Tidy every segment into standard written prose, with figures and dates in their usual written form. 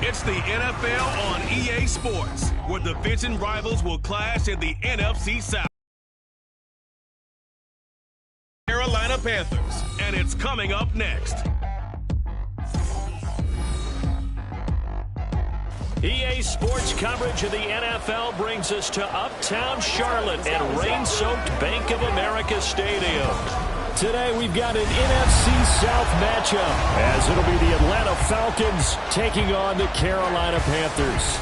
It's the NFL on EA Sports, where division rivals will clash in the NFC South. Carolina Panthers, and it's coming up next. EA Sports coverage of the NFL brings us to Uptown Charlotte at rain-soaked Bank of America Stadium. Today we've got an NFC South matchup, as it'll be the Atlanta Falcons taking on the Carolina Panthers.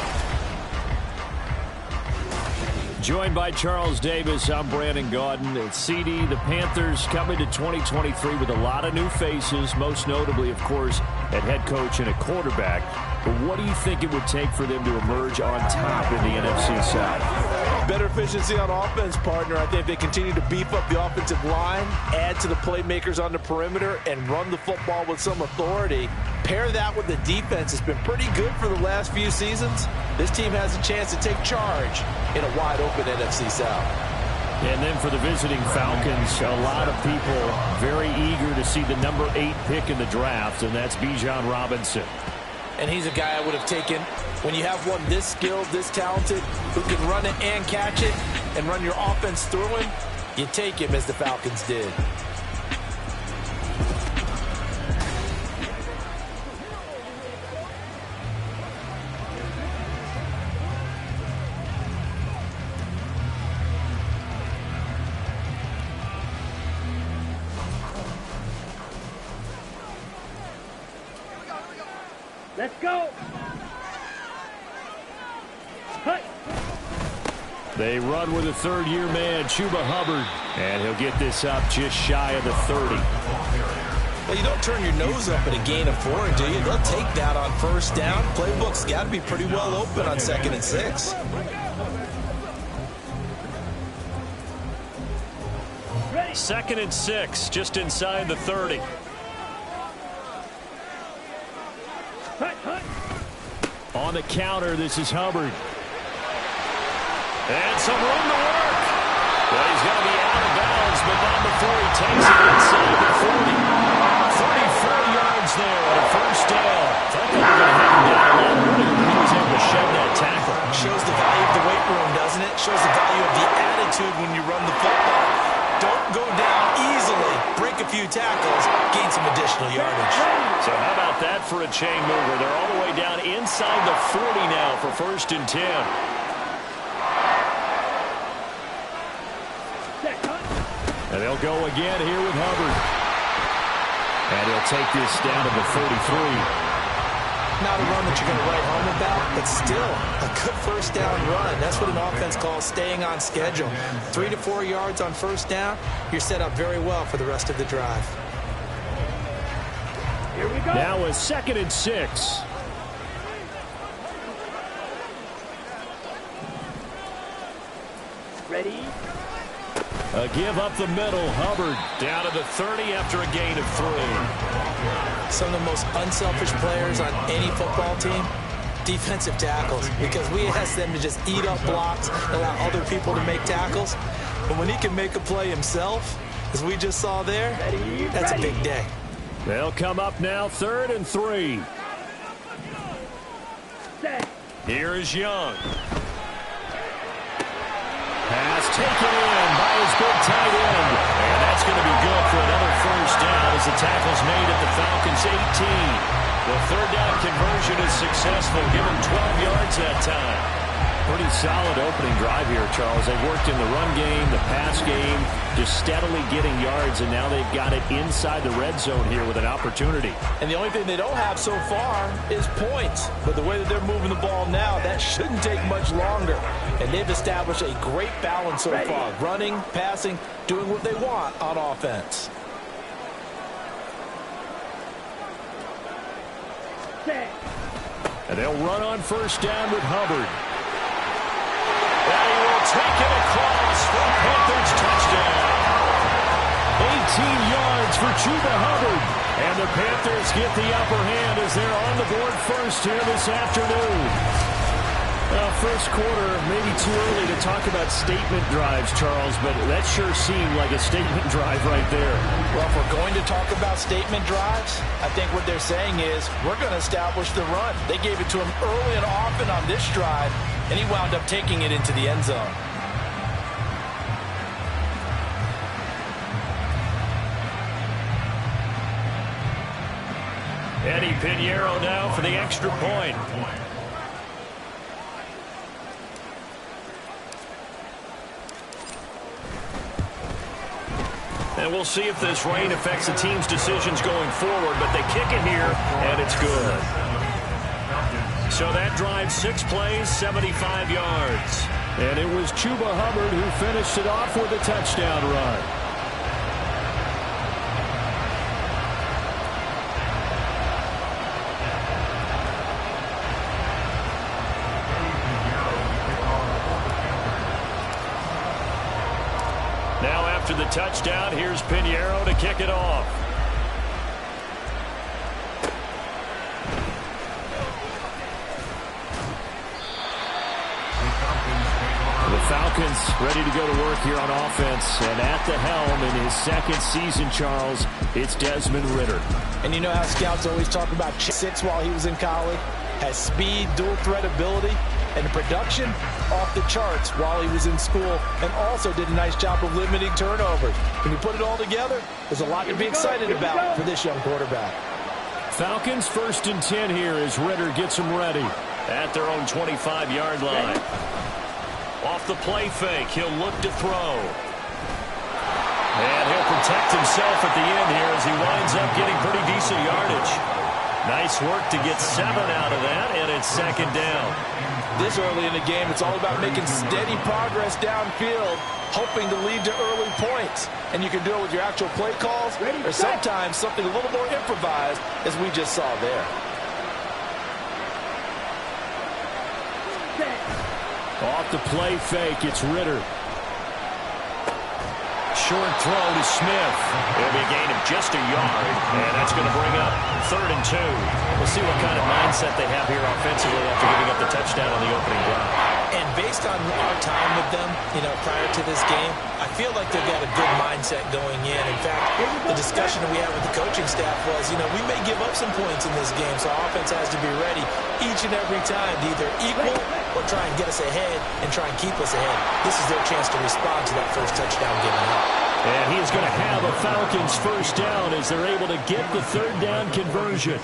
Joined by Charles Davis, I'm Brandon Gaudin. It's CD. The Panthers coming to 2023 with a lot of new faces, most notably, of course, at head coach and a quarterback. But what do you think it would take for them to emerge on top in the NFC South? Better efficiency on offense, partner. I think they continue to beef up the offensive line, add to the playmakers on the perimeter, and run the football with some authority. Pair that with the defense. It's been pretty good for the last few seasons. This team has a chance to take charge in a wide-open NFC South. And then for the visiting Falcons, a lot of people very eager to see the number 8 pick in the draft, and that's Bijan Robinson. And he's a guy I would have taken. When you have one this skilled, this talented, who can run it and catch it and run your offense through him, you take him as the Falcons did. Let's go. Hey. They run with a third-year man, Chuba Hubbard, and he'll get this up just shy of the 30. Well, you don't turn your nose up at a gain of 4, do you? They'll take that on first down. Playbook's got to be pretty well open on 2nd and 6. Ready. 2nd and 6, just inside the 30. On the counter, this is Hubbard. And some room to work. Well, he's going to be out of bounds, but not before he takes it inside the 40. 34 yards there on a first down. Thought they were going to have him down a lot earlier, but he was able to shed that tackle. Shows the value of the weight room, doesn't it? Shows the value of the attitude when you run the football. Don't go down easily. Break a few tackles. Gain some additional yardage. So how about that for a chain mover? They're all the way down inside the 40 now for 1st and 10. And they'll go again here with Hubbard. And he'll take this down to the 43. Not a run that you're going to write home about, but still a good first down run. That's what an offense calls staying on schedule. 3 to 4 yards on first down, you're set up very well for the rest of the drive. Here we go. Now a 2nd and 6. Ready. A give up the middle. Hubbard down to the 30 after a gain of 3. Some of the most unselfish players on any football team, defensive tackles, because we ask them to just eat up blocks, allow other people to make tackles. But when he can make a play himself, as we just saw there, that's a big day. They'll come up now 3rd and 3. Set. Here is Young. Pass taken in by his big tight end. And that's going to be good for another first down as the tackle's made at the Falcons' 18. The 3rd down conversion is successful. Give him 12 yards that time. Pretty solid opening drive here, Charles. They worked in the run game, the pass game, just steadily getting yards, and now they've got it inside the red zone here with an opportunity. And the only thing they don't have so far is points. But the way that they're moving the ball now, that shouldn't take much longer. And they've established a great balance so far. Running, passing, doing what they want on offense. Set. And they'll run on first down with Hubbard. And he will take it across for a Panthers touchdown. 18 yards for Chuba Hubbard. And the Panthers get the upper hand as they're on the board first here this afternoon. Well, first quarter, maybe too early to talk about statement drives, Charles, but that sure seemed like a statement drive right there. Well, if we're going to talk about statement drives, I think what they're saying is we're going to establish the run. They gave it to him early and often on this drive, and he wound up taking it into the end zone. Eddie Pinheiro now for the extra point. And we'll see if this rain affects the team's decisions going forward, but they kick it here, and it's good. So that drive, 6 plays, 75 yards. And it was Chuba Hubbard who finished it off with a touchdown run. After the touchdown, here's Pinheiro to kick it off. The Falcons ready to go to work here on offense, and at the helm in his second season, Charles, it's Desmond Ridder. And you know how scouts always talk about 6 while he was in college? Has speed, dual threat ability, and production off the charts while he was in school, and also did a nice job of limiting turnovers. When you put it all together, there's a lot to be excited about for this young quarterback. Falcons 1st and 10 here as Ridder gets them ready. At their own 25-yard line. Off the play fake, he'll look to throw. And he'll protect himself at the end here as he winds up getting pretty decent yardage. Nice work to get 7 out of that, and it's 2nd down. This early in the game, it's all about making steady progress downfield, hoping to lead to early points. And you can do it with your actual play calls, or sometimes something a little more improvised, as we just saw there. Off the play fake, it's Ridder. Short throw to Smith. It'll be a gain of just a yard, and that's going to bring up 3rd and 2. We'll see what kind of mindset they have here offensively after giving up the touchdown on the opening drive. And based on our time with them, prior to this game, I feel like they've got a good mindset going in. In fact, the discussion that we had with the coaching staff was, we may give up some points in this game, so our offense has to be ready each and every time to either equal or try and get us ahead and try and keep us ahead. This is their chance to respond to that first touchdown given up. And he is going to have a Falcons 1st down as they're able to get the 3rd down conversion.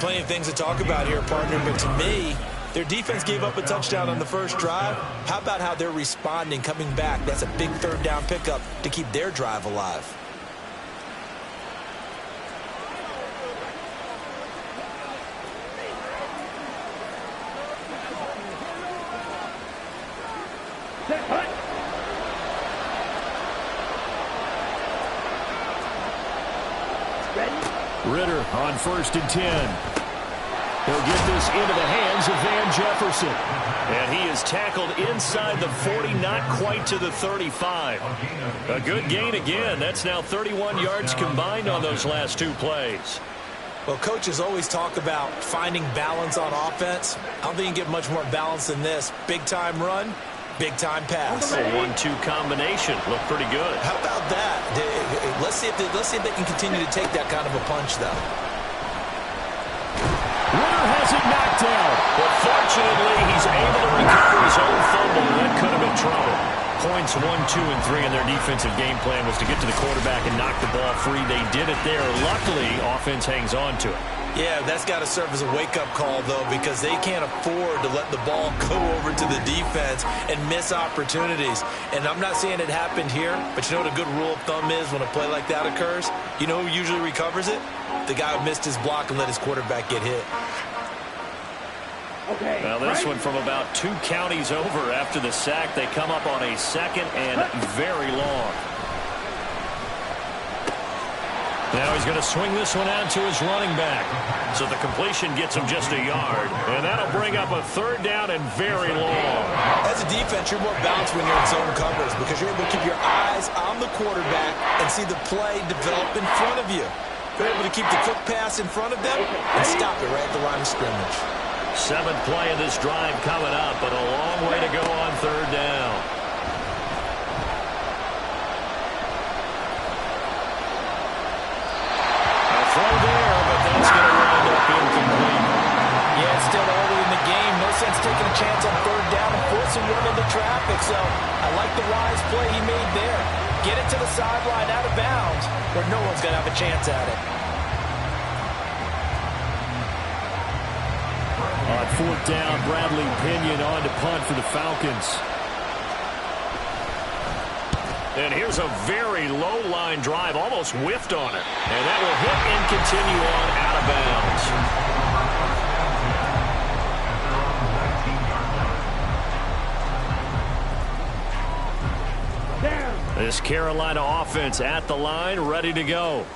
Plenty of things to talk about here, partner, but to me, their defense gave up a touchdown on the first drive. How about how they're responding, coming back? That's a big 3rd down pickup to keep their drive alive. Ridder on 1st and 10. He'll get this into the hands of Van Jefferson. And he is tackled inside the 40, not quite to the 35. A good gain again. That's now 31 yards combined on those last 2 plays. Well, coaches always talk about finding balance on offense. I don't think you can get much more balance than this. Big-time run, big-time pass. A 1-2 combination. Looked pretty good. How about that? Let's see if they can continue to take that kind of a punch, though. Ridder has it knocked down. But fortunately, he's able to recover his own fumble. That could have been trouble. Points 1, 2, and 3 in their defensive game plan was to get to the quarterback and knock the ball free. They did it there. Luckily, offense hangs on to it. Yeah, that's got to serve as a wake-up call, though, because they can't afford to let the ball go over to the defense and miss opportunities. And I'm not saying it happened here, but you know what a good rule of thumb is when a play like that occurs? You know who usually recovers it? The guy who missed his block and let his quarterback get hit. Okay. Now this one from about 2 counties over after the sack. They come up on a 2nd and very long. Now he's going to swing this one out to his running back. So the completion gets him just a yard. And that'll bring up a 3rd down and very long. As a defense, you're more balanced when you're in zone covers because you're able to keep your eyes on the quarterback and see the play develop in front of you. You're able to keep the quick pass in front of them and stop it right at the line of scrimmage. Seventh play of this drive coming up, but a long way to go on third down. A throw there, but that's going to wind up incomplete. Yeah, it's still early in the game. No sense taking a chance on third down and forcing one into traffic. So I like the wise play he made there. Get it to the sideline out of bounds where no one's going to have a chance at it. On fourth down, Bradley Pinion on to punt for the Falcons. And here's a very low-line drive, almost whiffed on it. And that will hit and continue on out of bounds. This Carolina offense at the line, ready to go.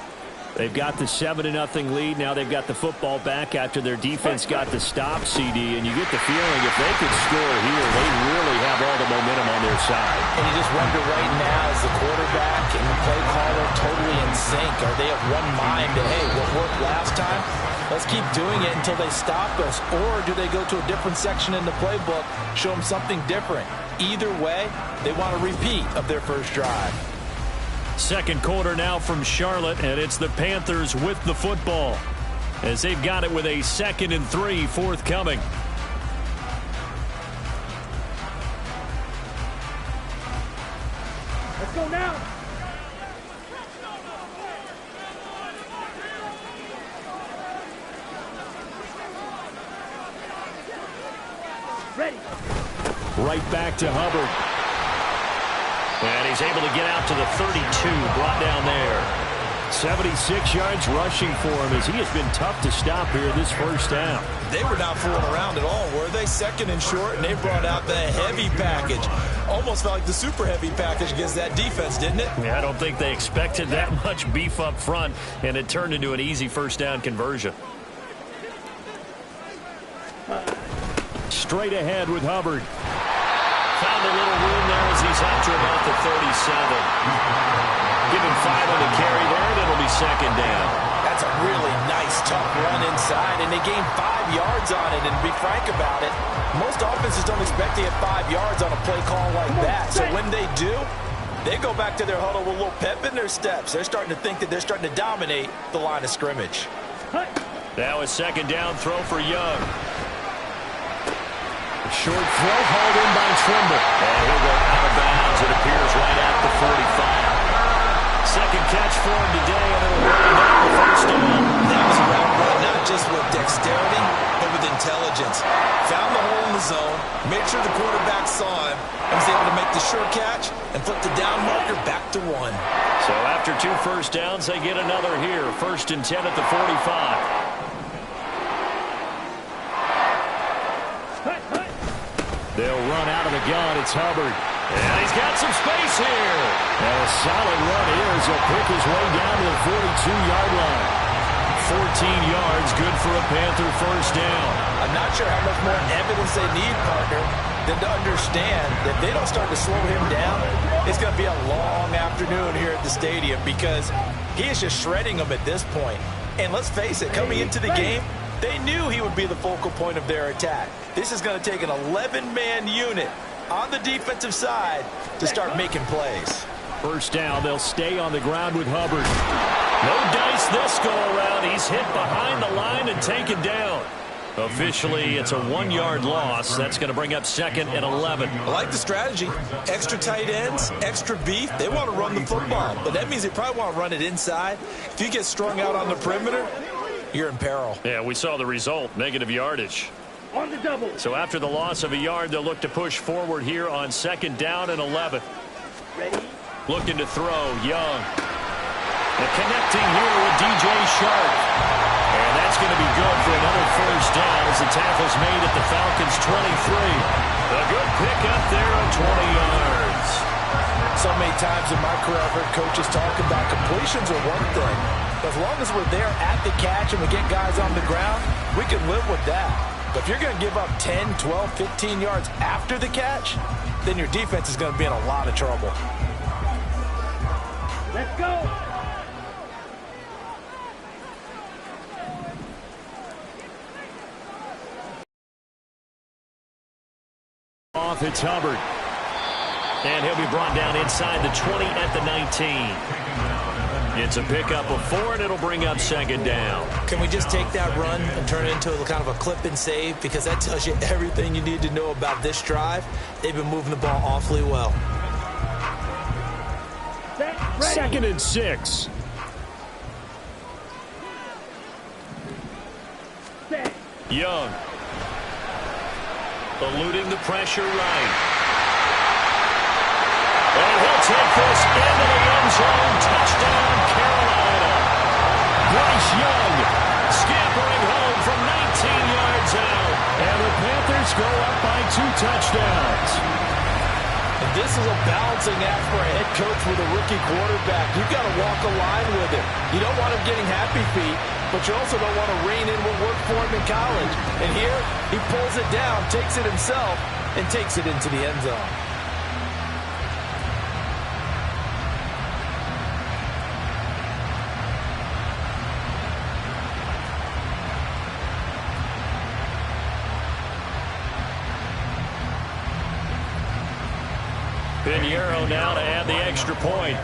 They've got the 7-0 lead. Now they've got the football back after their defense got the stop, CD. And you get the feeling if they could score here, they really have all the momentum on their side. And you just wonder right now, is the quarterback and the play caller totally in sync? Are they of one mind to, hey, what worked last time? Let's keep doing it until they stop us. Or do they go to a different section in the playbook, show them something different? Either way, they want a repeat of their first drive. Second quarter now from Charlotte, and it's the Panthers with the football as they've got it with a 2nd and 3 forthcoming. Let's go now. Ready. Right back to Hubbard. And he's able to get out to the 32, brought down there. 76 yards rushing for him as he has been tough to stop here this first down. They were not fooling around at all, were they? 2nd and short, and they brought out the heavy package. Almost felt like the super heavy package against that defense, didn't it? Yeah, I don't think they expected that much beef up front, and it turned into an easy first down conversion. Straight ahead with Hubbard. Found a little room there as he's out to about the 37. Give him 5 on the carry there, and it'll be 2nd down. That's a really nice, tough run inside, and they gained 5 yards on it. And to be frank about it, most offenses don't expect to get 5 yards on a play call like that. So when they do, they go back to their huddle with a little pep in their steps. They're starting to think that they're starting to dominate the line of scrimmage. Now a 2nd down throw for Young. Short throw hauled in by Trimble. And he'll go out of bounds, it appears, right at the 45. Second catch for him today, and it'll bring down the first down. That was a route run, not just with dexterity, but with intelligence. Found the hole in the zone, made sure the quarterback saw him, and was able to make the sure catch and flip the down marker back to 1. So after 2 first downs, they get another here. 1st and 10 at the 45. They'll run out of the gun. It's Hubbard. And he's got some space here. And a solid run here as he'll pick his way down to the 42-yard line. 14 yards, good for a Panther first down. I'm not sure how much more evidence they need, partner, than to understand that if they don't start to slow him down, it's going to be a long afternoon here at the stadium because he is just shredding them at this point. And let's face it, coming into the game, they knew he would be the focal point of their attack. This is going to take an 11-man unit on the defensive side to start making plays. First down, they'll stay on the ground with Hubbard. No dice this go-around. He's hit behind the line and taken down. Officially, it's a 1-yard loss. That's going to bring up 2nd and 11. I like the strategy. Extra tight ends, extra beef. They want to run the football, but that means they probably want to run it inside. If you get strung out on the perimeter, you're in peril. Yeah, we saw the result, negative yardage. On the double. So after the loss of a yard, they'll look to push forward here on 2nd down and 11. Ready. Looking to throw, Young. And connecting here with DJ Sharp. And that's going to be good for another first down as the tackle's made at the Falcons' 23. A good pick up there of 20 yards. So many times in my career I've heard coaches talk about completions are one thing. But as long as we're there at the catch and we get guys on the ground, we can live with that. But if you're going to give up 10, 12, 15 yards after the catch, then your defense is going to be in a lot of trouble. Let's go. off. It's Hubbard. And he'll be brought down inside the 20 at the 19. It's a pickup of 4, and it'll bring up second down. Can we just take that run and turn it into a kind of a clip and save? Because that tells you everything you need to know about this drive. They've been moving the ball awfully well. Second and 6. Young. Eluding the pressure right. And he'll take this into the end zone. Touchdown, Carolina. Bryce Young scampering home from 19 yards out. And the Panthers go up by 2 touchdowns. And this is a balancing act for a head coach with a rookie quarterback. You've got to walk a line with him. You don't want him getting happy feet, but you also don't want to rein in what worked for him in college. And here, he pulls it down, takes it himself, and takes it into the end zone. Pinheiro now to add the extra point.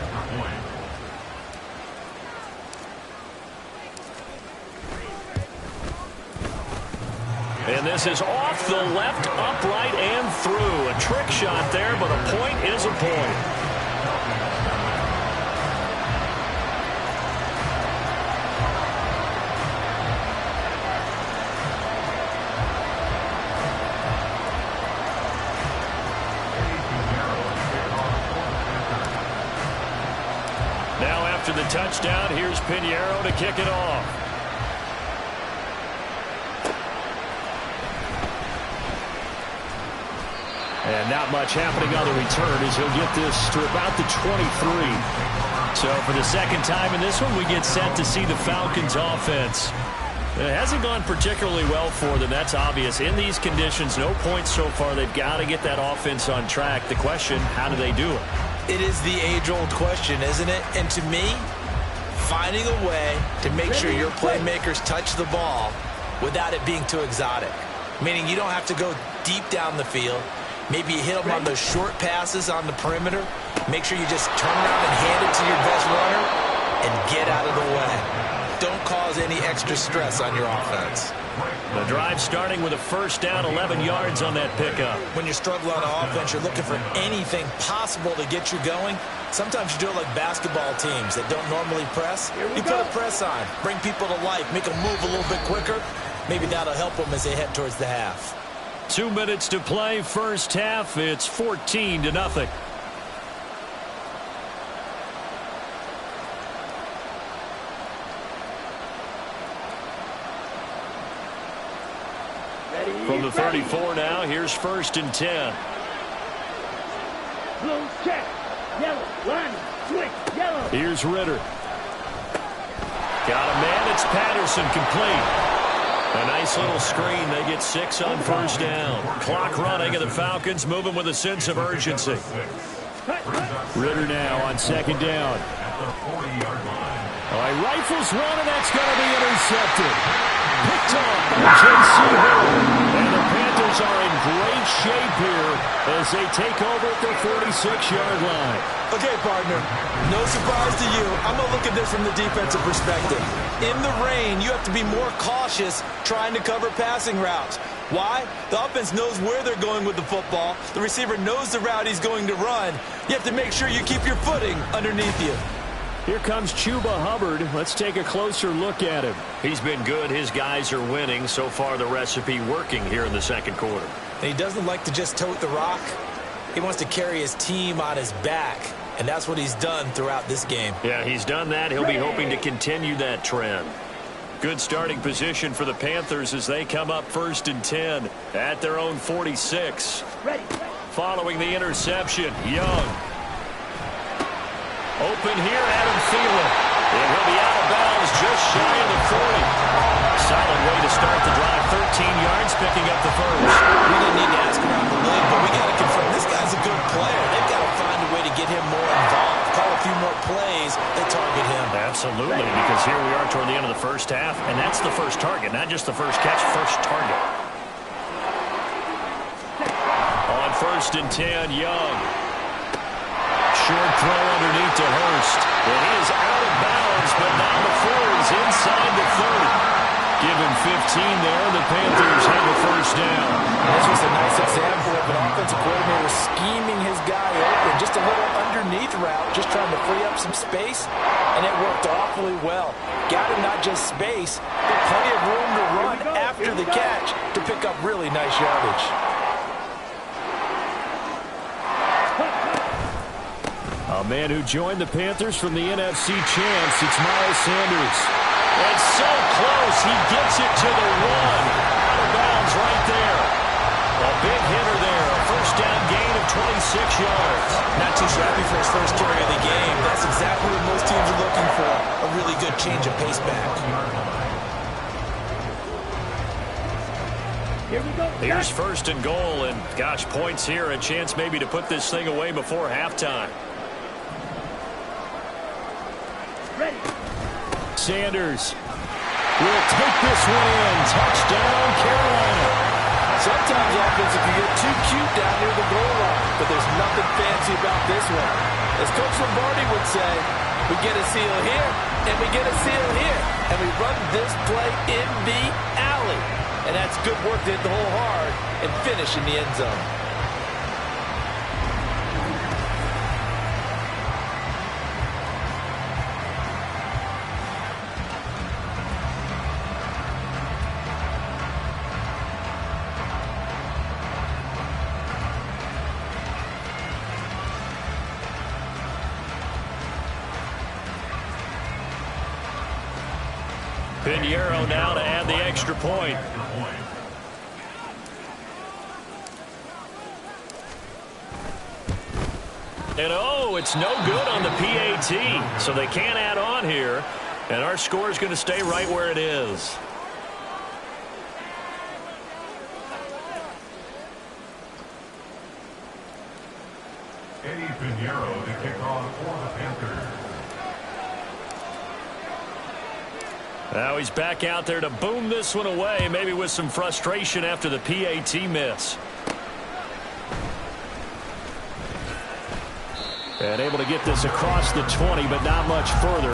And this is off the left, upright, and through. A trick shot there, but a point is a point. After the touchdown, here's Pinheiro to kick it off. And not much happening on the return as he'll get this to about the 23. So for the second time in this one, we get set to see the Falcons offense. It hasn't gone particularly well for them. That's obvious. In these conditions, no points so far. They've got to get that offense on track. The question, how do they do it? It is the age-old question, isn't it? And to me, finding a way to make sure your playmakers touch the ball without it being too exotic. Meaning you don't have to go deep down the field. Maybe you hit them on those short passes on the perimeter. Make sure you just turn around and hand it to your best runner and get out of the way. Don't cause any extra stress on your offense. The drive starting with a first down, 11 yards on that pickup. When you struggle on offense, you're looking for anything possible to get you going. Sometimes you do it like basketball teams that don't normally press. You put a press on, bring people to life, make them move a little bit quicker. Maybe that'll help them as they head towards the half. 2 minutes to play, first half. It's 14-0. From the 34 now, here's first and 10. Blue check. Yellow. Line. Switch. Yellow. Here's Ritter. Got a man. It's Patterson complete. A nice little screen. They get 6 on first down. Clock running, and the Falcons moving with a sense of urgency. Ritter now on second down. All right, rifles one, and that's going to be intercepted. Picked off by J.C. Hill. And the Panthers are in great shape here as they take over at their 46-yard line. Okay, partner, no surprise to you. I'm going to look at this from the defensive perspective. In the rain, you have to be more cautious trying to cover passing routes. Why? The offense knows where they're going with the football. The receiver knows the route he's going to run. You have to make sure you keep your footing underneath you. Here comes Chuba Hubbard. Let's take a closer look at him. He's been good. His guys are winning. So far, the recipe working here in the second quarter. And he doesn't like to just tote the rock. He wants to carry his team on his back, and that's what he's done throughout this game. Yeah, he's done that. He'll be hoping to continue that trend. Good starting position for the Panthers as they come up first and 10 at their own 46. Following the interception, Young. Open here, Adam Thielen. And he'll be out of bounds just shy of the 40. Solid way to start the drive. 13 yards, picking up the first. We didn't need to ask around the league, but we got to confirm this guy's a good player. They've got to find a way to get him more involved. Call a few more plays that target him. Absolutely, because here we are toward the end of the first half, and that's the first target, not just the first catch, first target. On 1st and 10. Young. Short throw underneath to Hurst. And he is out of bounds, but now before he's inside the 30. Give him 15 there. The Panthers have a 1st down. This was a nice example of an offensive coordinator scheming his guy open. Just a little underneath route, just trying to free up some space, and it worked awfully well. Got him not just space, but plenty of room to run after the catch to pick up really nice yardage. A man who joined the Panthers from the NFC champs, it's Miles Sanders. And so close, he gets it to the 1. Out of bounds right there. A big hitter there, a 1st down gain of 26 yards. Not too shabby for his first carry of the game. That's exactly what most teams are looking for. A really good change of pace back. Here we go. Here's 1st and goal, and gosh, points here, a chance maybe to put this thing away before halftime. Ready. Sanders will take this one in. Touchdown, Carolina. Sometimes offense can get too cute down near the goal line, but there's nothing fancy about this one. As Coach Lombardi would say, we get a seal here, and we get a seal here, and we run this play in the alley. And that's good work to hit the hole hard and finish in the end zone. Pinheiro now to add the extra point. And oh, it's no good on the PAT. So they can't add on here. And our score is going to stay right where it is. Eddie Pinheiro to kick off for the Panthers. Now he's back out there to boom this one away, maybe with some frustration after the PAT miss. And able to get this across the 20, but not much further.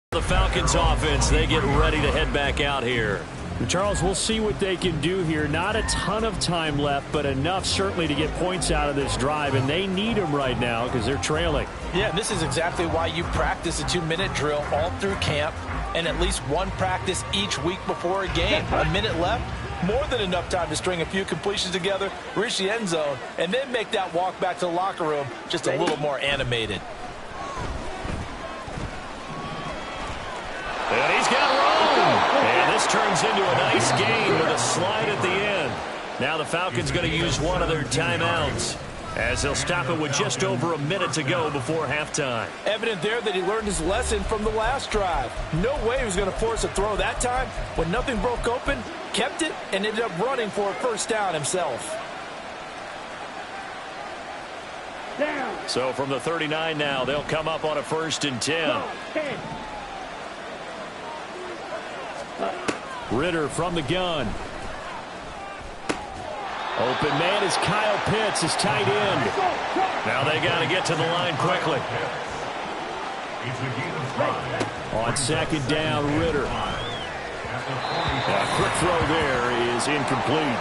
The Falcons offense, they get ready to head back out here. Charles, we'll see what they can do here. Not a ton of time left, but enough certainly to get points out of this drive, and they need them right now because they're trailing. Yeah, this is exactly why you practice a 2-minute drill all through camp and at least one practice each week before a game. A minute left, more than enough time to string a few completions together, reach the end zone, and then make that walk back to the locker room just a little more animated. And he's got room. And this turns into a nice game with a slide at the end. Now the Falcons going to use one of their timeouts as they'll stop it with just over a minute to go before halftime. Evident there that he learned his lesson from the last drive. No way he was going to force a throw that time. When nothing broke open, kept it, and ended up running for a 1st down himself. Down. So from the 39 now, they'll come up on a 1st and 10. 10. Ritter from the gun. Open man is Kyle Pitts, his tight end. Now they got to get to the line quickly. On 2nd down, Ritter. A quick throw there is incomplete.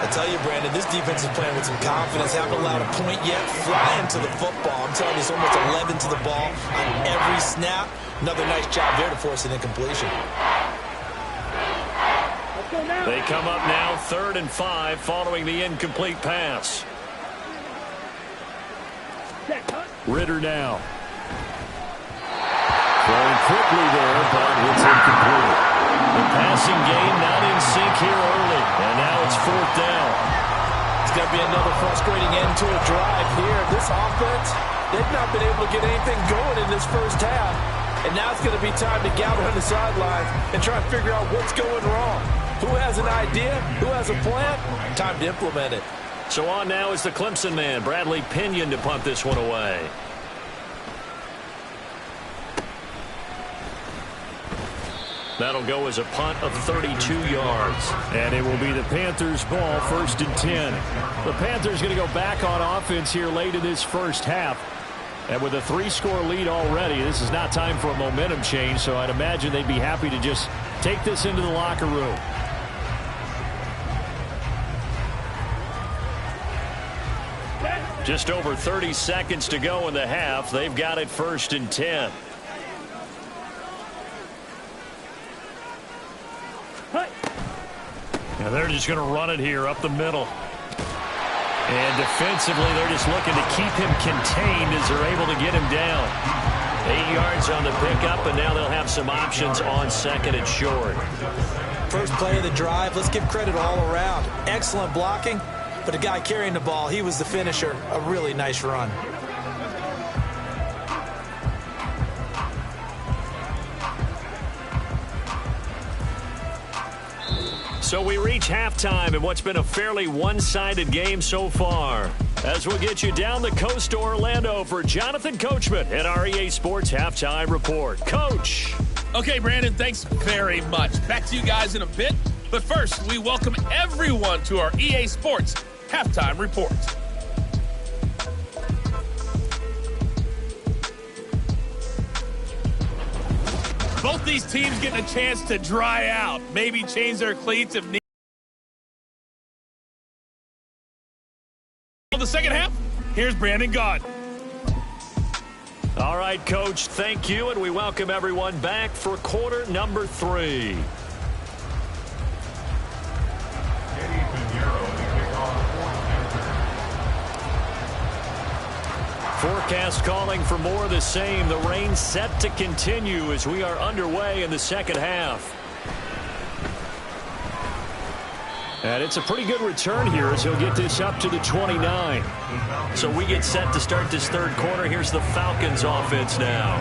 I tell you, Brandon, this defense is playing with some confidence. Haven't allowed a point yet. Flying to the football. I'm telling you, it's almost 11 to the ball on every snap. Another nice job there to force an incompletion. They come up now 3rd and 5 following the incomplete pass. Ritter now. Throwing quickly there, but it's incomplete. The passing game not in sync here early. And now it's 4th down. It's going to be another frustrating end to a drive here. This offense, they've not been able to get anything going in this first half. And now it's going to be time to gather on the sidelines and try and figure out what's going wrong. Who has an idea? Who has a plan? Time to implement it. So on now is the Clemson man, Bradley Pinion, to punt this one away. That'll go as a punt of 32 yards. And it will be the Panthers' ball, 1st and 10. The Panthers going to go back on offense here late in this first half. And with a 3-score lead already, this is not time for a momentum change, so I'd imagine they'd be happy to just take this into the locker room. Just over 30 seconds to go in the half. They've got it 1st and 10. Yeah, they're just going to run it here up the middle. And defensively, they're just looking to keep him contained as they're able to get him down. 8 yards on the pickup, and now they'll have some options on 2nd and short. First play of the drive, let's give credit all around. Excellent blocking, but the guy carrying the ball, he was the finisher. A really nice run. So we reach halftime in what's been a fairly one-sided game so far. As we'll get you down the coast to Orlando for Jonathan Coachman at our EA Sports Halftime Report. Coach. Okay, Brandon, thanks very much. Back to you guys in a bit. But first, we welcome everyone to our EA Sports Halftime Report. Both these teams getting a chance to dry out, maybe change their cleats if needed. The second half, here's Brandon Gaud. All right, Coach, thank you, and we welcome everyone back for quarter number 3. Forecast calling for more of the same. The rain set to continue as we are underway in the second half. And it's a pretty good return here as he'll get this up to the 29. So we get set to start this third quarter. Here's the Falcons offense now.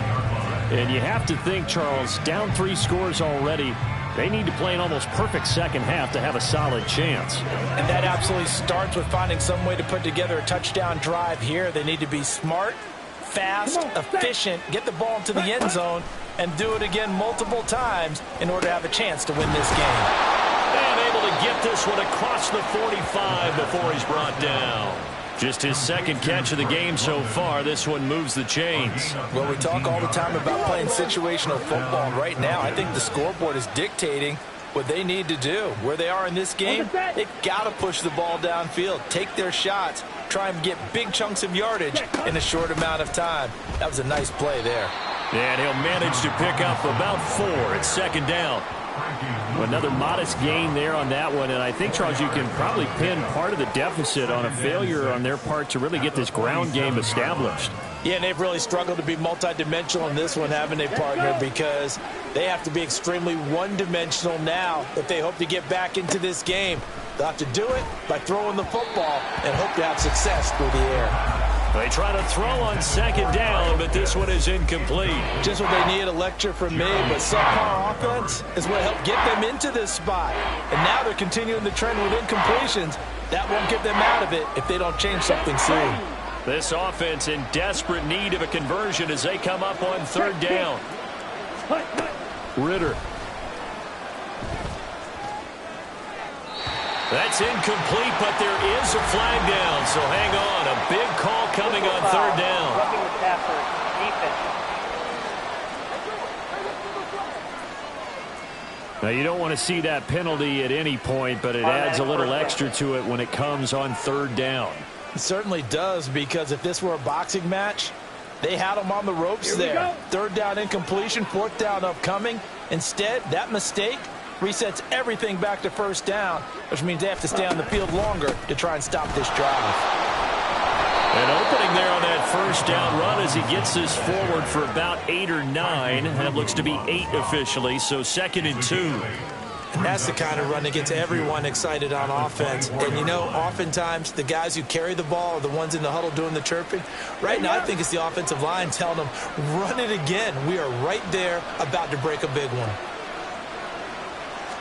And you have to think, Charles, down 3 scores already. They need to play an almost perfect second half to have a solid chance. And that absolutely starts with finding some way to put together a touchdown drive here. They need to be smart, fast, efficient, get the ball into the end zone, and do it again multiple times in order to have a chance to win this game. And able to get this one across the 45 before he's brought down. Just his second catch of the game so far. This one moves the chains. Well, we talk all the time about playing situational football. Right now, I think the scoreboard is dictating what they need to do. Where they are in this game, they've got to push the ball downfield, take their shots, try and get big chunks of yardage in a short amount of time. That was a nice play there. And he'll manage to pick up about 4 at second down. Another modest gain there on that one, and I think, Charles, you can probably pin part of the deficit on a failure on their part to really get this ground game established. Yeah, and they've really struggled to be multidimensional in this one, haven't they, partner? Because they have to be extremely one-dimensional now if they hope to get back into this game. They'll have to do it by throwing the football and hope to have success through the air. They try to throw on second down, but this one is incomplete. Just what they need, a lecture from me, but subpar offense is what helped get them into this spot. And now they're continuing the trend with incompletions. That won't get them out of it if they don't change something soon. This offense in desperate need of a conversion as they come up on third down. Ritter. That's incomplete, but there is a flag down, so hang on. A big call coming on third down. Roughing the passer, defense. Now, you don't want to see that penalty at any point, but it adds a little extra to it when it comes on third down. It certainly does, because if this were a boxing match, they had them on the ropes there. Third down incompletion, fourth down upcoming. Instead, that mistake resets everything back to first down, which means they have to stay on the field longer to try and stop this drive. An opening there on that first down run as he gets this forward for about 8 or 9. That looks to be 8 officially, so 2nd and 2. And that's the kind of run that gets everyone excited on offense. And, you know, oftentimes the guys who carry the ball are the ones in the huddle doing the chirping. Right now, I think it's the offensive line telling them, run it again. We are right there about to break a big one.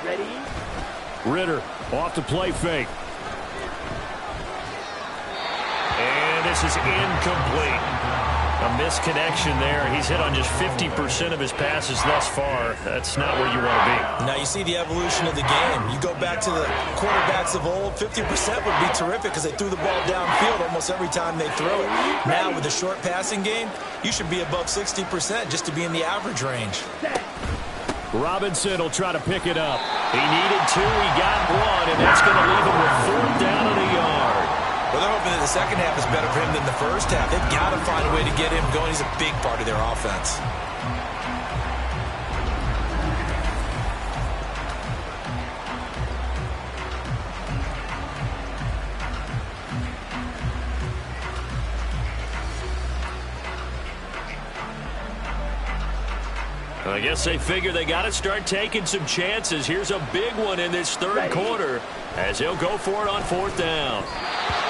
Ready? Ritter off the play fake. And this is incomplete. A misconnection there. He's hit on just 50% of his passes thus far. That's not where you want to be. Now you see the evolution of the game. You go back to the quarterbacks of old, 50% would be terrific because they threw the ball downfield almost every time they throw it. Now with the short passing game, you should be above 60% just to be in the average range. Robinson will try to pick it up. He needed 2, he got 1, and that's going to leave him with 4th down and a yard. Well, they're hoping that the second half is better for him than the first half. They've got to find a way to get him going. He's a big part of their offense. I guess they figure they got to start taking some chances. Here's a big one in this third quarter as he'll go for it on 4th down.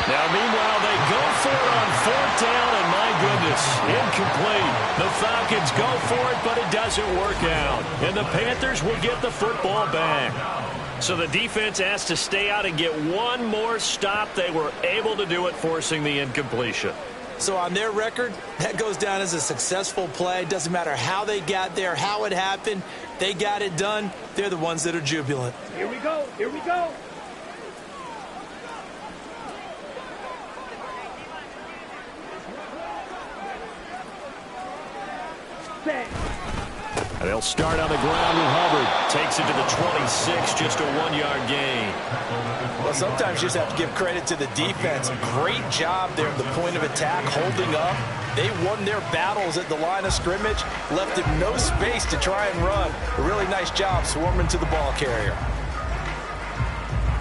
Now, meanwhile, they go for it on 4th down, and my goodness, incomplete. The Falcons go for it, but it doesn't work out. And the Panthers will get the football back. So the defense has to stay out and get one more stop. They were able to do it, forcing the incompletion. So on their record, that goes down as a successful play. Doesn't matter how they got there, how it happened. They got it done. They're the ones that are jubilant. Here we go. Here we go. They'll start on the ground with Hubbard. Takes it to the 26, just a 1-yard gain. Well, sometimes you just have to give credit to the defense. Great job there at the point of attack, holding up. They won their battles at the line of scrimmage, left him no space to try and run. A really nice job swarming to the ball carrier.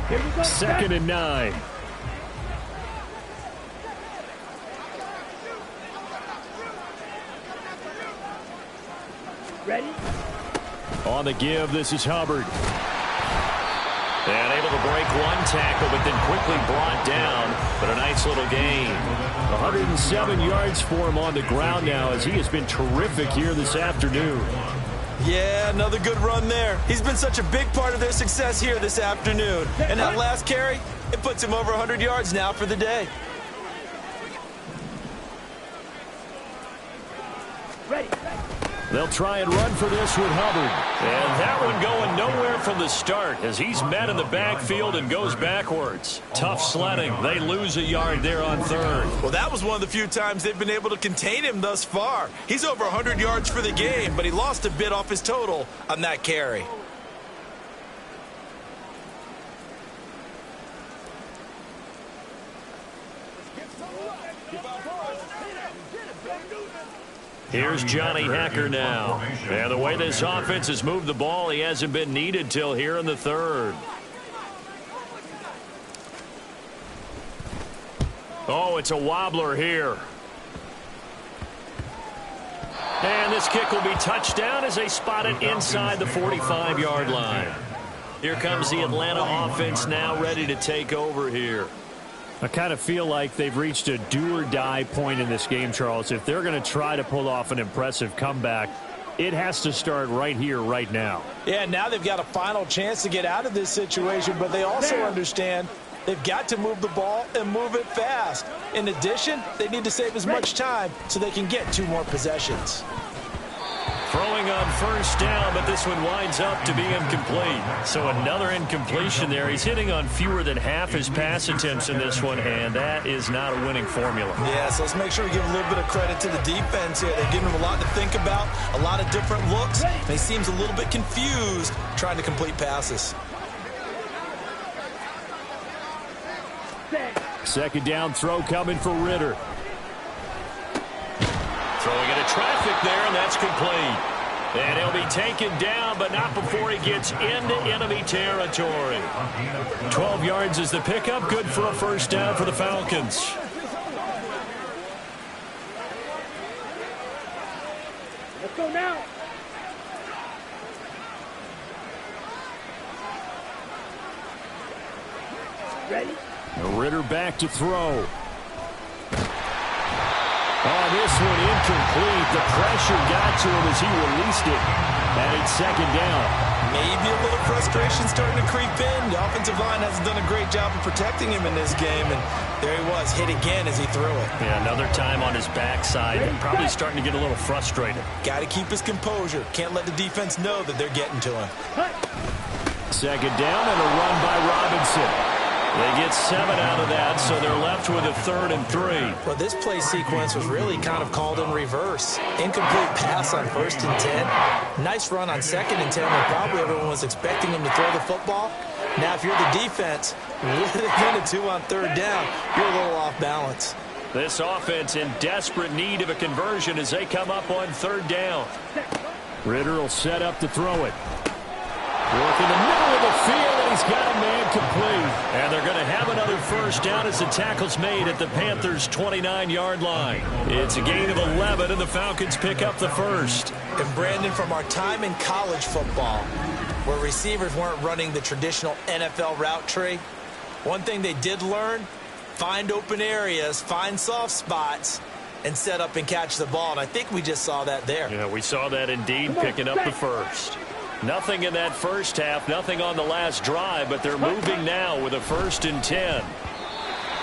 2nd and 9. Ready? On the give, this is Hubbard. And able to break one tackle, but then quickly brought down. But a nice little gain. 107 yards for him on the ground now, as he has been terrific here this afternoon. Yeah, another good run there. He's been such a big part of their success here this afternoon. And that last carry, it puts him over 100 yards now for the day. Ready. They'll try and run for this with Hubbard. And that one going nowhere from the start as he's met in the backfield and goes backwards. Tough sledding. They lose a yard there on 3rd. Well, that was one of the few times they've been able to contain him thus far. He's over 100 yards for the game, but he lost a bit off his total on that carry. Here's Johnny Hacker now. And the way this offense has moved the ball, he hasn't been needed till here in the 3rd. Oh, it's a wobbler here. And this kick will be touchdown as they spot it inside the 45-yard line. Here comes the Atlanta offense now ready to take over here. I kind of feel like they've reached a do-or-die point in this game, Charles. If they're going to try to pull off an impressive comeback, it has to start right here, right now. Yeah, now they've got a final chance to get out of this situation, but they also understand they've got to move the ball and move it fast. In addition, they need to save as much time so they can get 2 more possessions. Throwing on 1st down, but this one winds up to be incomplete. So another incompletion there. He's hitting on fewer than half his pass attempts in this one, and that is not a winning formula. Yeah, so let's make sure we give a little bit of credit to the defense here. They're giving him a lot to think about, a lot of different looks, and he seems a little bit confused trying to complete passes. 2nd down throw coming for Ritter. Throwing into traffic there, and that's complete. And he'll be taken down, but not before he gets into enemy territory. 12 yards is the pickup. Good for a 1st down for the Falcons. Let's go now. Ready? Ritter back to throw. Oh, this one incomplete. The pressure got to him as he released it. And it's second down. Maybe a little frustration starting to creep in. The offensive line hasn't done a great job of protecting him in this game. And there he was, hit again as he threw it. Yeah, another time on his backside. Probably starting to get a little frustrated. Got to keep his composure. Can't let the defense know that they're getting to him. Second down and a run by Robinson. They get 7 out of that, so they're left with a 3rd and 3. Well, this play sequence was really kind of called in reverse. Incomplete pass on 1st and 10. Nice run on 2nd and 10 when probably everyone was expecting him to throw the football. Now, if you're the defense, with a 2 on 3rd down, you're a little off balance. This offense in desperate need of a conversion as they come up on 3rd down. Ritter will set up to throw it. Work in the middle of the field, and he's got a man complete. And they're going to have another 1st down as the tackle's made at the Panthers' 29-yard line. It's a gain of 11, and the Falcons pick up the 1st. And Brandon, from our time in college football, where receivers weren't running the traditional NFL route tree, one thing they did learn, find open areas, find soft spots, and set up and catch the ball. And I think we just saw that there. Yeah, we saw that indeed, picking up the 1st. Nothing in that first half, nothing on the last drive, but they're moving now with a 1st and 10.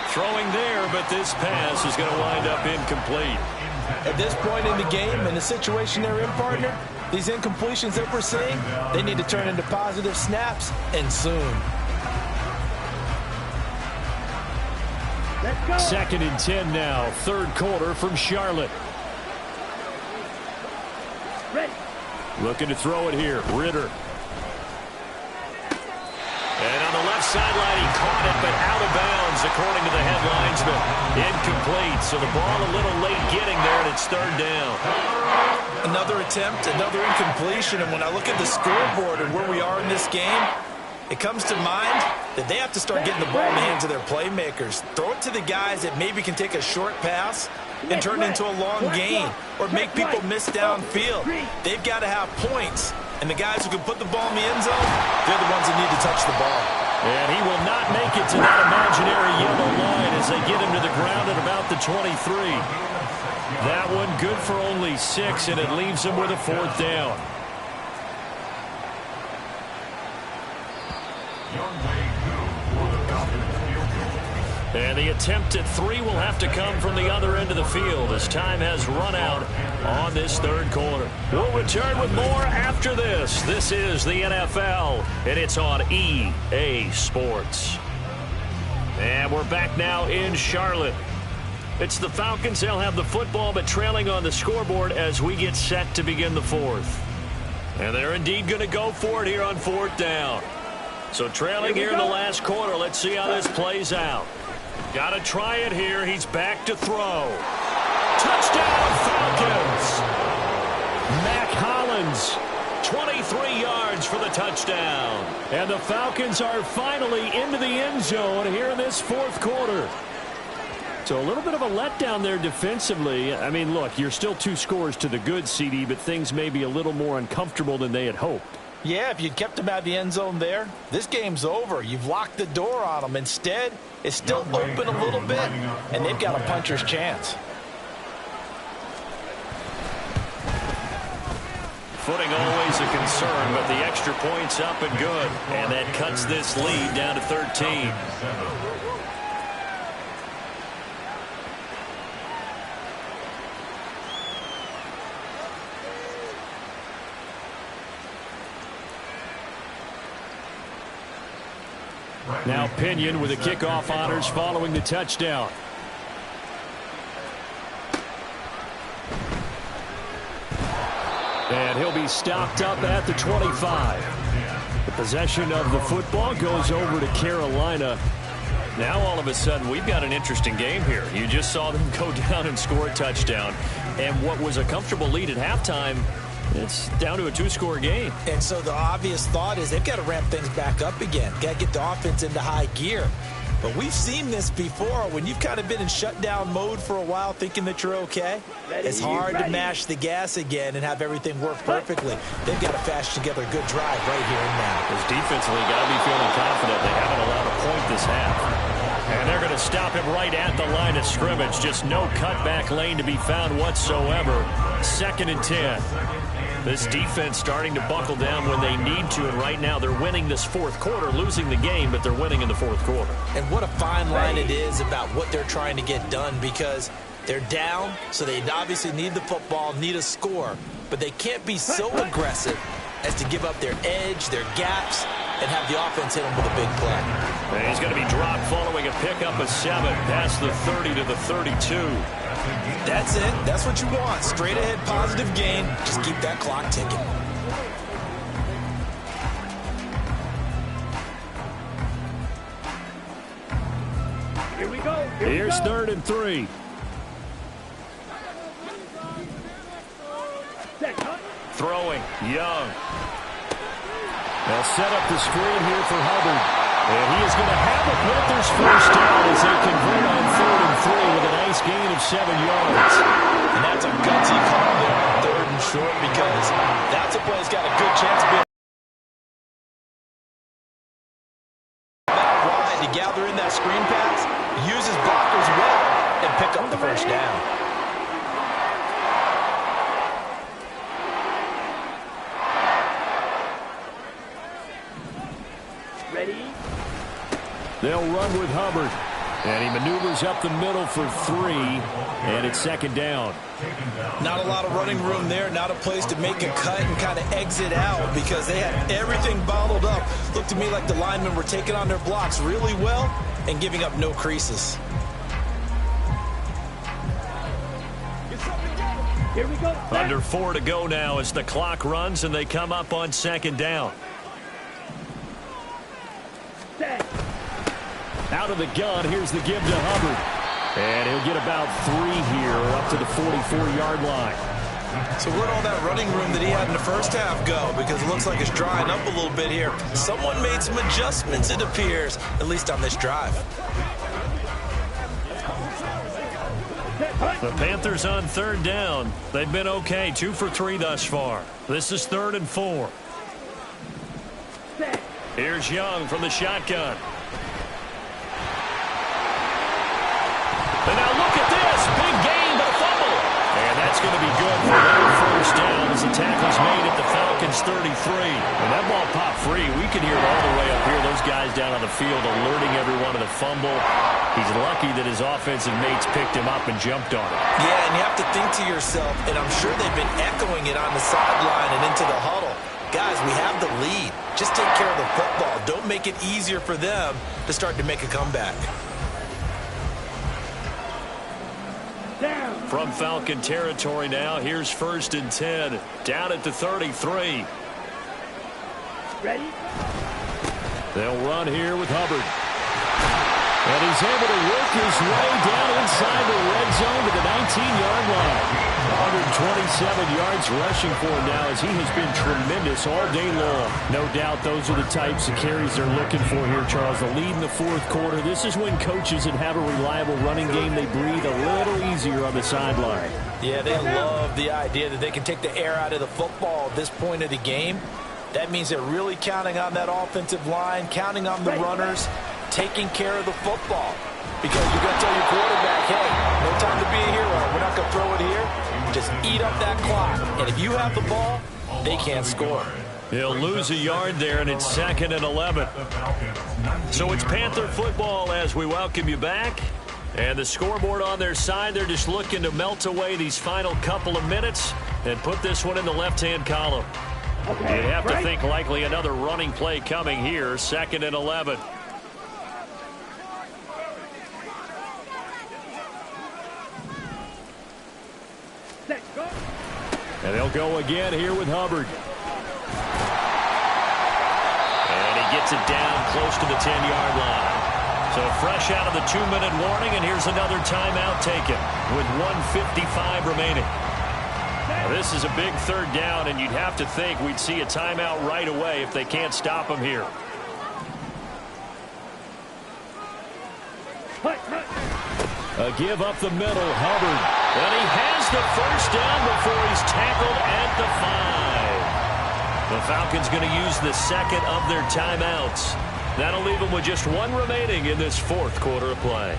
Throwing there, but this pass is going to wind up incomplete. At this point in the game, in the situation they're in, partner, these incompletions that we're seeing, they need to turn into positive snaps, and soon. 2nd and 10 now, 3rd quarter from Charlotte. Ready. Looking to throw it here, Ritter. And on the left sideline, he caught it, but out of bounds, according to the head linesman. Incomplete, so the ball a little late getting there, and it's 3rd down. Another attempt, another incompletion, and when I look at the scoreboard and where we are in this game, it comes to mind that they have to start getting the ball in the hands of their playmakers. Throw it to the guys that maybe can take a short pass and turn it into a long gain or make people miss downfield. They've got to have points, and the guys who can put the ball in the end zone, they're the ones that need to touch the ball. And he will not make it to that imaginary yellow line as they get him to the ground at about the 23. That one good for only 6, and it leaves him with a 4th down. And the attempt at 3 will have to come from the other end of the field as time has run out on this 3rd quarter. We'll return with more after this. This is the NFL, and it's on EA Sports. And we're back now in Charlotte. It's the Falcons. They'll have the football, but trailing on the scoreboard as we get set to begin the 4th. And they're indeed going to go for it here on 4th down. So trailing here in the last quarter. Let's see how this plays out. Got to try it here. He's back to throw. Touchdown, Falcons. Mac Hollins, 23 yards for the touchdown. And the Falcons are finally into the end zone here in this 4th quarter. So a little bit of a letdown there defensively. I mean, look, you're still 2 scores to the good, CD, but things may be a little more uncomfortable than they had hoped. Yeah, if you'd kept them out of the end zone there, this game's over. You've locked the door on them. Instead, it's still open a little bit, and they've got a puncher's chance. Footing always a concern, but the extra point's up and good. And that cuts this lead down to 13. Now Pinion with the kickoff honors following the touchdown. And he'll be stopped up at the 25. The possession of the football goes over to Carolina. Now all of a sudden we've got an interesting game here. You just saw them go down and score a touchdown. And what was a comfortable lead at halftime, it's down to a 2-score game. And so the obvious thought is they've got to ramp things back up again. Got to get the offense into high gear. But we've seen this before. When you've kind of been in shutdown mode for a while thinking that you're okay, it's hard to mash the gas again and have everything work perfectly. They've got to fashion together a good drive right here and now. Because defensively, got to be feeling confident. They haven't allowed a point this half. And they're going to stop him right at the line of scrimmage. Just no cutback lane to be found whatsoever. 2nd and 10. This defense starting to buckle down when they need to, and right now they're winning this 4th quarter, losing the game, but they're winning in the 4th quarter. And what a fine line it is about what they're trying to get done, because they're down, so they obviously need the football, need a score, but they can't be so aggressive as to give up their edge, their gaps, and have the offense hit them with a big play. And he's going to be dropped following a pickup of 7 past the 30 to the 32. That's it. That's what you want. Straight ahead positive gain. Just keep that clock ticking. Here we go. Here's 3rd and 3. Throwing, Young. They'll set up the screen here for Hubbard. And he is going to have a Panthers first down as they convert on 3rd and 3 with a nice gain of 7 yards. And that's a gutsy call there on 3rd and short, because that's a play that's got a good chance of being back wide to gather in that screen pass, use his blockers well, and pick up the first down. They'll run with Hubbard. And he maneuvers up the middle for 3. And it's 2nd down. Not a lot of running room there. Not a place to make a cut and kind of exit out, because they had everything bottled up. Looked to me like the linemen were taking on their blocks really well and giving up no creases. Here we go. Under 4 to go now as the clock runs and they come up on 2nd down. Out of the gun, here's the give to Hubbard. And he'll get about 3 here, up to the 44-yard line. So where'd all that running room that he had in the first half go? Because it looks like it's drying up a little bit here. Someone made some adjustments, it appears, at least on this drive. The Panthers on 3rd down. They've been okay, 2 for 3 thus far. This is 3rd and 4. Here's Young from the shotgun. And now look at this. Big gain, but a fumble. And that's going to be good for another first down as the tackle's made at the Falcons 33. And that ball popped free. We can hear it all the way up here. Those guys down on the field alerting everyone of the fumble. He's lucky that his offensive mates picked him up and jumped on it. Yeah, and you have to think to yourself, and I'm sure they've been echoing it on the sideline and into the huddle. Guys, we have the lead. Just take care of the football. Don't make it easier for them to start to make a comeback. From Falcon territory now, here's 1st and 10. Down at the 33. Ready? They'll run here with Hubbard. And he's able to work his way down inside the red zone to the 19-yard line. 127 yards rushing for him now, as he has been tremendous all day long. No doubt those are the types of carries they're looking for here, Charles. The lead in the 4th quarter. This is when coaches that have a reliable running game, they breathe a little easier on the sideline. Yeah, they love the idea that they can take the air out of the football at this point of the game. That means they're really counting on that offensive line, counting on the runners, taking care of the football. Because you're going to tell your quarterback, hey, no time to be a hero. We're not going to throw it here. Just eat up that clock. And if you have the ball, they can't score. He'll lose a yard there, and it's 2nd and 11. So it's Panther football as we welcome you back. And the scoreboard on their side, they're just looking to melt away these final couple of minutes and put this one in the left-hand column. You'd have to think likely another running play coming here, 2nd and 11. And they'll go again here with Hubbard. And he gets it down close to the 10-yard line. So fresh out of the 2-minute warning, and here's another timeout taken with 1:55 remaining. Now, this is a big 3rd down, and you'd have to think we'd see a timeout right away if they can't stop him here. A give up the middle, Hubbard. And he has the first down before he's tackled at the 5. The Falcons going to use the 2nd of their timeouts. That'll leave them with just one remaining in this fourth quarter of play.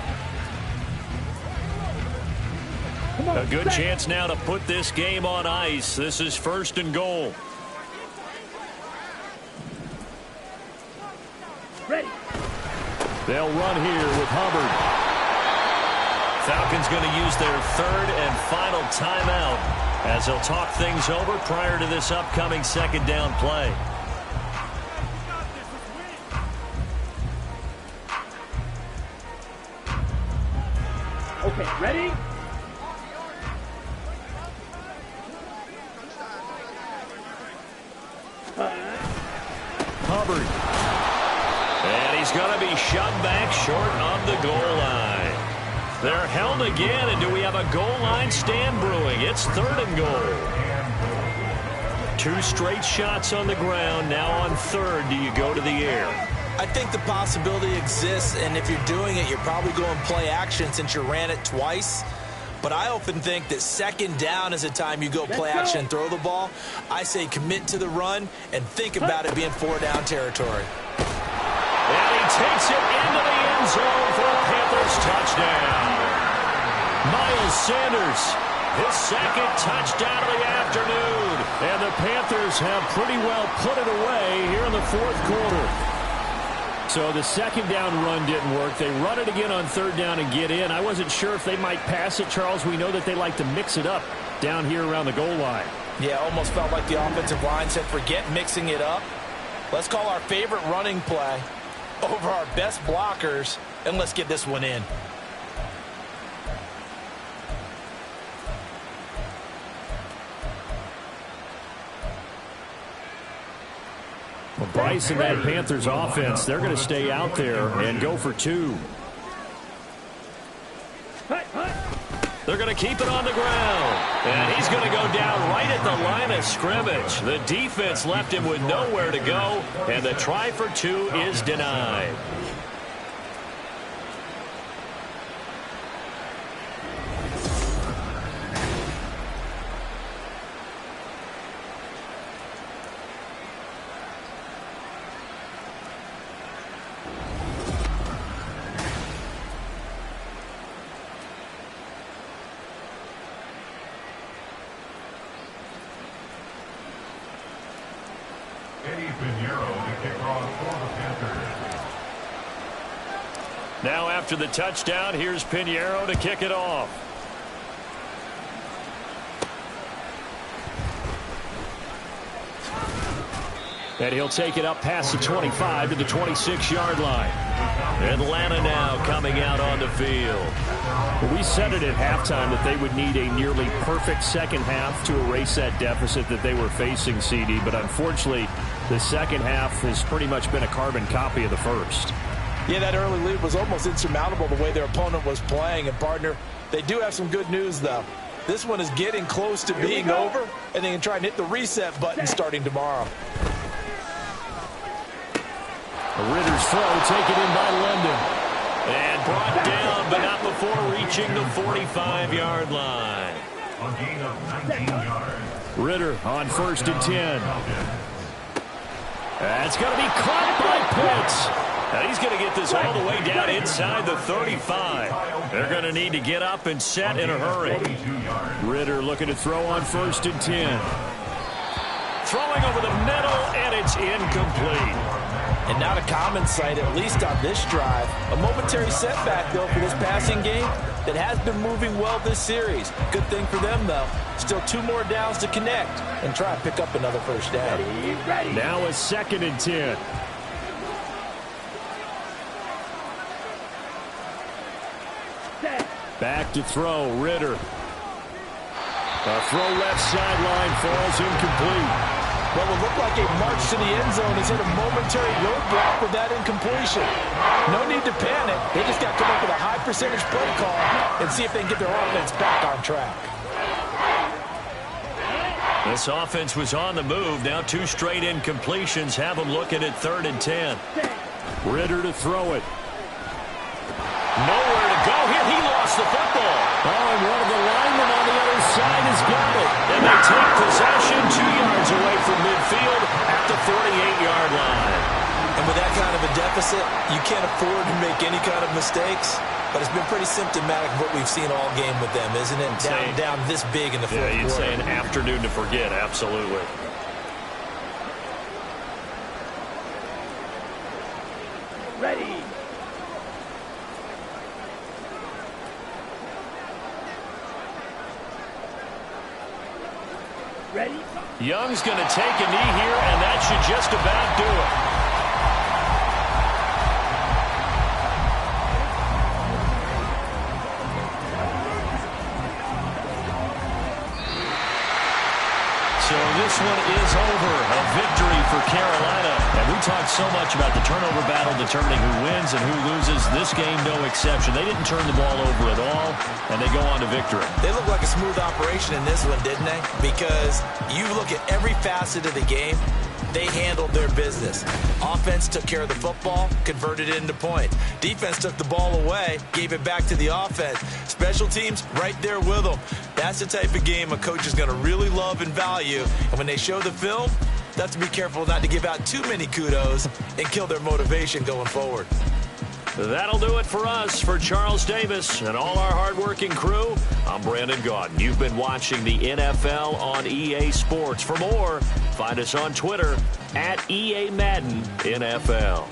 A good chance now to put this game on ice. This is 1st and goal. Ready. They'll run here with Hubbard. Falcons going to use their 3rd and final timeout as they'll talk things over prior to this upcoming 2nd down play. Okay, ready? Hubbard. And he's going to be shoved back short of the goal line. They're held again, and do we have a goal line stand brewing? It's 3rd and goal. 2 straight shots on the ground. Now on 3rd, do you go to the air? I think the possibility exists, and if you're doing it, you're probably going play action since you ran it twice. But I often think that 2nd down is a time you go play action and throw the ball. I say commit to the run and think about it being 4-down territory. And he takes it into the end zone for a Panthers touchdown. Miles Sanders, his 2nd touchdown of the afternoon. And the Panthers have pretty well put it away here in the 4th quarter. So the 2nd down run didn't work. They run it again on 3rd down and get in. I wasn't sure if they might pass it, Charles. We know that they like to mix it up down here around the goal line. Yeah, almost felt like the offensive line said, forget mixing it up. Let's call our favorite running play over our best blockers, and let's get this one in. Well, Bryce and that Panthers offense, they're going to stay out there and go for 2. They're going to keep it on the ground. And he's going to go down right at the line of scrimmage. The defense left him with nowhere to go, and the try for 2 is denied. Now after the touchdown, here's Pinheiro to kick it off. And he'll take it up past the 25 to the 26-yard line. Atlanta now coming out on the field. Well, we said it at halftime that they would need a nearly perfect 2nd half to erase that deficit that they were facing, CD. But unfortunately, the 2nd half has pretty much been a carbon copy of the first. Yeah, that early lead was almost insurmountable the way their opponent was playing. And, partner, they do have some good news, though. This one is getting close to being over, and they can try and hit the reset button starting tomorrow. Ritter's throw taken in by London. And brought down, but not before reaching the 45-yard line. A gain of 19 yards. Ritter on 1st and 10. That's going to be caught by Pitts. Now he's going to get this all the way down inside the 35. They're going to need to get up and set in a hurry. Ritter looking to throw on 1st and 10. Throwing over the middle, and it's incomplete. And not a common sight, at least on this drive. A momentary setback, though, for this passing game that has been moving well this series. Good thing for them, though. Still 2 more downs to connect and try to pick up another 1st down. Now a 2nd and 10. Back to throw, Ritter. A throw left sideline falls incomplete. What will look like a march to the end zone is hit a momentary roadblock with that incompletion. No need to panic. They just got to come up with a high percentage play call and see if they can get their offense back on track. This offense was on the move. Now 2 straight incompletions have them looking at 3rd and 10. Ritter to throw it. Nowhere to go here. He lost the football. Oh, and one of the linemen on the other side has got it. And they take possession 2 yards away from midfield at the 48-yard line. And And with that kind of a deficit, you can't afford to make any kind of mistakes. But it's been pretty symptomatic of what we've seen all game with them, isn't it? Down this big in the fourth quarter. Yeah, you'd say an afternoon to forget, absolutely. Ready. Ready. Young's going to take a knee here, and that should just about do it. So this one is over. A victory for Carolina. And we talked so much about the turnover battle determining who wins and who loses. This game, no exception. They didn't turn the ball over at all, and they go on to victory. They look like a smooth operation in this one, didn't they? Because you look at every facet of the game, they handled their business. Offense took care of the football, converted it into points. Defense took the ball away, gave it back to the offense. Special teams, right there with them. That's the type of game a coach is going to really love and value. And when they show the film, they have to be careful not to give out too many kudos and kill their motivation going forward. That'll do it for us. For Charles Davis and all our hardworking crew, I'm Brandon Gaudin. You've been watching the NFL on EA Sports. For more, find us on Twitter at EA Madden NFL.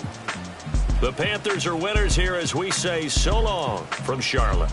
The Panthers are winners here as we say so long from Charlotte.